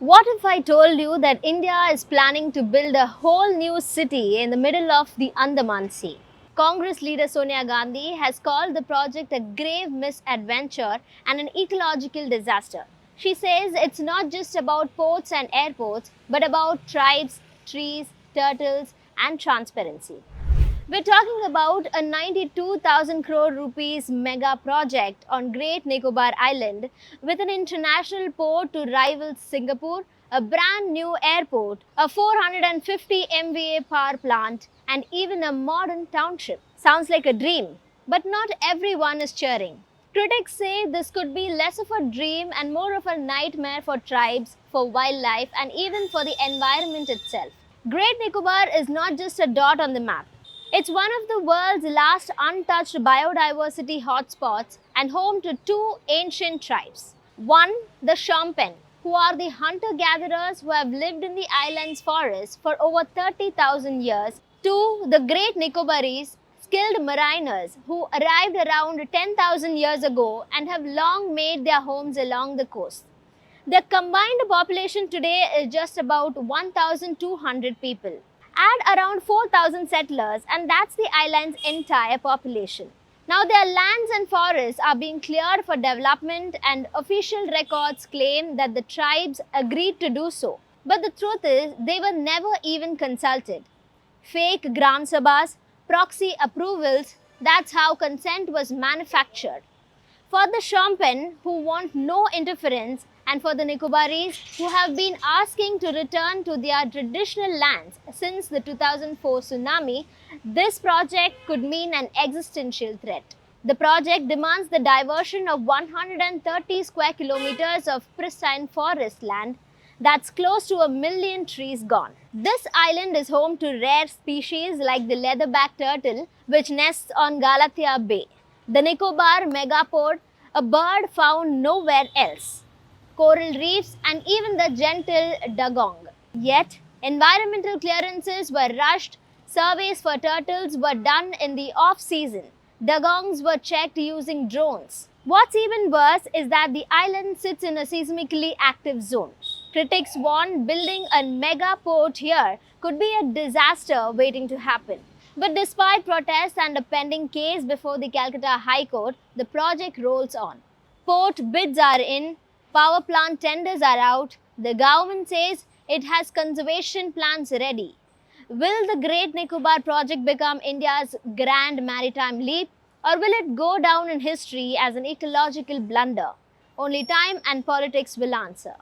What if I told you that India is planning to build a whole new city in the middle of the Andaman Sea? Congress leader Sonia Gandhi has called the project a grave misadventure and an ecological disaster. She says it's not just about ports and airports, but about tribes, trees, turtles, and transparency. We're talking about a 92,000 crore rupees mega project on Great Nicobar Island with an international port to rival Singapore, a brand new airport, a 450 MVA power plant, and even a modern township. Sounds like a dream, but not everyone is cheering. Critics say this could be less of a dream and more of a nightmare for tribes, for wildlife, and even for the environment itself. Great Nicobar is not just a dot on the map. It's one of the world's last untouched biodiversity hotspots and home to two ancient tribes. One, the Shompen, who are the hunter gatherers who have lived in the island's forests for over 30,000 years. Two, the Great Nicobarese, skilled mariners who arrived around 10,000 years ago and have long made their homes along the coast. The combined population today is just about 1,200 people. Add around 4,000 settlers, and that's the island's entire population. Now, their lands and forests are being cleared for development, and official records claim that the tribes agreed to do so. But the truth is, they were never even consulted. Fake Gram Sabhas, proxy approvals, that's how consent was manufactured. For the Shompen, who want no interference, and for the Nicobarese, who have been asking to return to their traditional lands since the 2004 tsunami, this project could mean an existential threat. The project demands the diversion of 130 square kilometers of pristine forest land that's close to 1 million trees gone. This island is home to rare species like the leatherback turtle, which nests on Galathea Bay. The Nicobar megapod, a bird found nowhere else, coral reefs, and even the gentle dugong. Yet, environmental clearances were rushed, surveys for turtles were done in the off season, dugongs were checked using drones. What's even worse is that the island sits in a seismically active zone. Critics warn building a mega port here could be a disaster waiting to happen. But despite protests and a pending case before the Calcutta High Court, the project rolls on. Port bids are in, power plant tenders are out, the government says it has conservation plans ready. Will the Great Nicobar project become India's grand maritime leap, or will it go down in history as an ecological blunder? Only time and politics will answer.